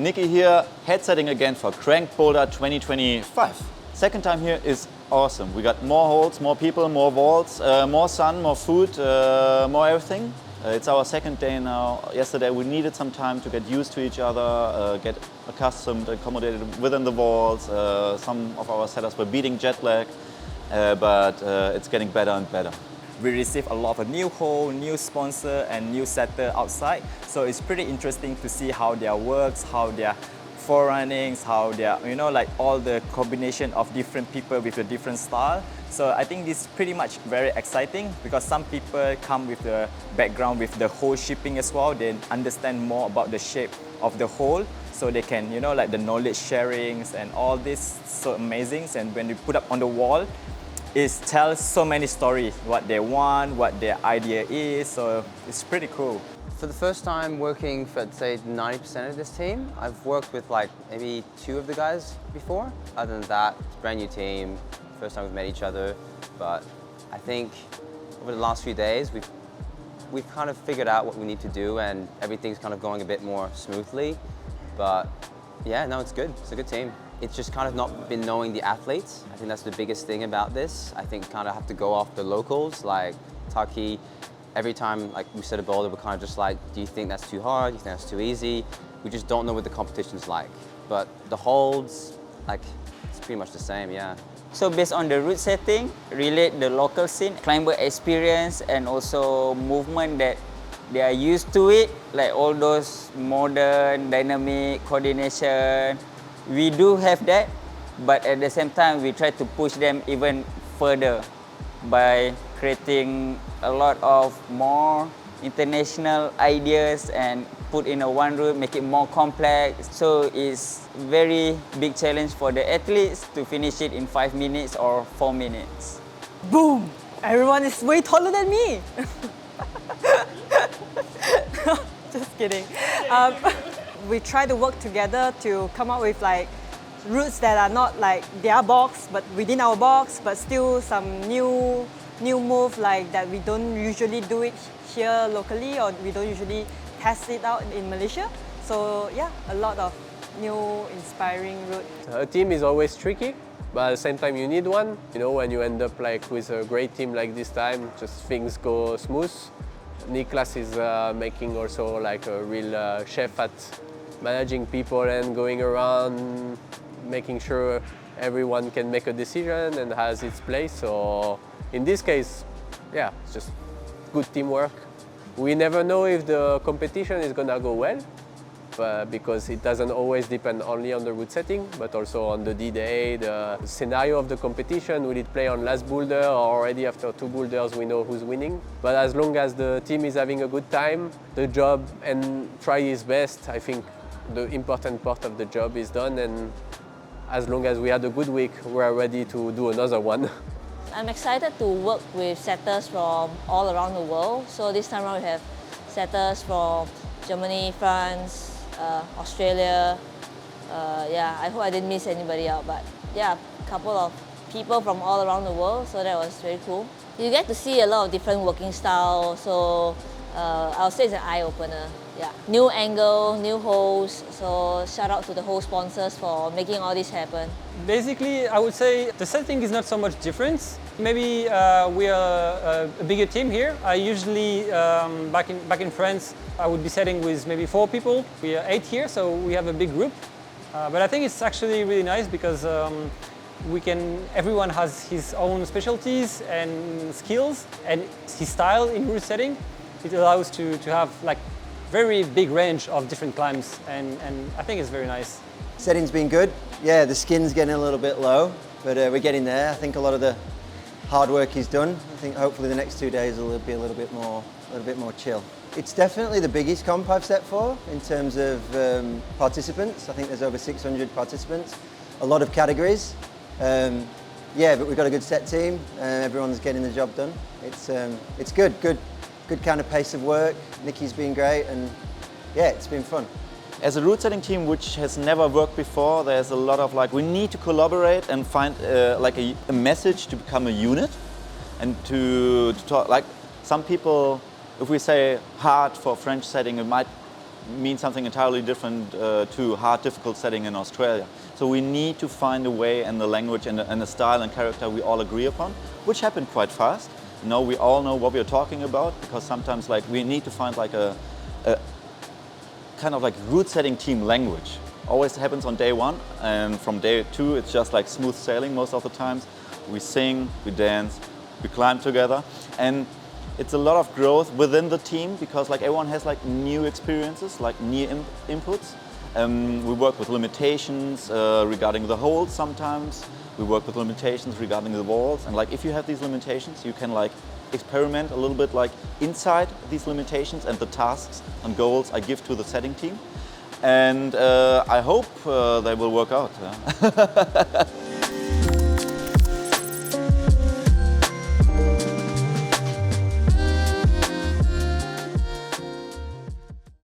Niki here, head setting again for Crank Boulder 2025. Second time here is awesome. We got more holds, more people, more vaults, more sun, more food, more everything. It's our second day now. Yesterday we needed some time to get used to each other, get accustomed, accommodated within the vaults. Some of our setters were beating jet lag, but it's getting better and better. We received a lot of new hole, new sponsor and new setter outside. So it's pretty interesting to see how their works, how their forerunnings, how their, like all the combination of different people with a different style. So I think this is pretty much very exciting because some people come with the background with the hole shipping as well. They understand more about the shape of the hole. So they can, like the knowledge sharings and all this, so amazing. And when you put up on the wall, it tells so many stories, what they want, what their idea is, so it's pretty cool. For the first time working for, I'd say, 90% of this team, I've worked with like maybe 2 of the guys before. Other than that, it's a brand new team, first time we've met each other, but I think over the last few days, we've kind of figured out what we need to do and everything's kind of going a bit more smoothly, but yeah, no, it's good, it's a good team. It's just kind of not been knowing the athletes. I think that's the biggest thing about this. I think kind of have to go off the locals, like Taqi. Every time like we set a boulder, we're kind of just like, do you think that's too hard? Do you think that's too easy? We just don't know what the competition's like. But the holds, like, it's pretty much the same, yeah. So based on the route setting, relate the local scene, climber experience and also movement that they are used to it, like all those modern, dynamic coordination. We do have that, but at the same time, we try to push them even further by creating a lot of more international ideas and put in a one route, make it more complex. So it's very big challenge for the athletes to finish it in 5 minutes or 4 minutes. Boom! Everyone is way taller than me. Just kidding. We try to work together to come up with like routes that are not like their box, but within our box, but still some new move like that we don't usually do it here locally, or we don't usually test it out in Malaysia. So yeah, a lot of new inspiring routes. A team is always tricky, but at the same time you need one. When you end up like with a great team like this time, just things go smooth. Niklas is making also like a real chef at managing people and going around, making sure everyone can make a decision and has its place. So in this case, yeah, it's just good teamwork. We never know if the competition is gonna go well, because it doesn't always depend only on the route setting, but also on the D-Day, the scenario of the competition. Will it play on last boulder, or already after 2 boulders we know who's winning? But as long as the team is having a good time, the job, and try his best, I think the important part of the job is done, and as long as we had a good week, we're ready to do another one. I'm excited to work with setters from all around the world. So this time around we have setters from Germany, France, Australia. Yeah, I hope I didn't miss anybody out, but yeah, a couple of people from all around the world, so that was very cool. You get to see a lot of different working styles, so I'll say it's an eye-opener. Yeah, new angle, new holes, so shout out to the whole sponsors for making all this happen. Basically, I would say the setting is not so much different. Maybe we are a bigger team here. I usually, back in France, I would be setting with maybe 4 people. We are 8 here, so we have a big group. But I think it's actually really nice because everyone has his own specialties and skills and his style in route setting. It allows to have like very big range of different climbs, and I think it's very nice. Setting's been good. Yeah, the skin's getting a little bit low, but we're getting there. I think a lot of the hard work is done. I think hopefully the next 2 days will be a little bit more chill. It's definitely the biggest comp I've set for in terms of participants. I think there's over 600 participants, a lot of categories. Yeah, but we've got a good set team. Everyone's getting the job done. It's good kind of pace of work. Niki's been great, and yeah, it's been fun. As a route setting team which has never worked before, there's a lot of like, we need to collaborate and find like a message to become a unit, and to talk, like some people, if we say hard for French setting, it might means something entirely different to hard, difficult setting in Australia. So we need to find a way and the language and the style and character we all agree upon, which happened quite fast. You know, we all know what we're talking about, because sometimes like we need to find like a kind of like route setting team language. Always happens on day one, and from day two it's just like smooth sailing most of the times. We sing, we dance, we climb together, and it's a lot of growth within the team, because like everyone has like new experiences, like new inputs. We work with limitations regarding the holds sometimes. We work with limitations regarding the walls, and like if you have these limitations, you can like experiment a little bit like inside these limitations and the tasks and goals I give to the setting team. And I hope they will work out. Yeah.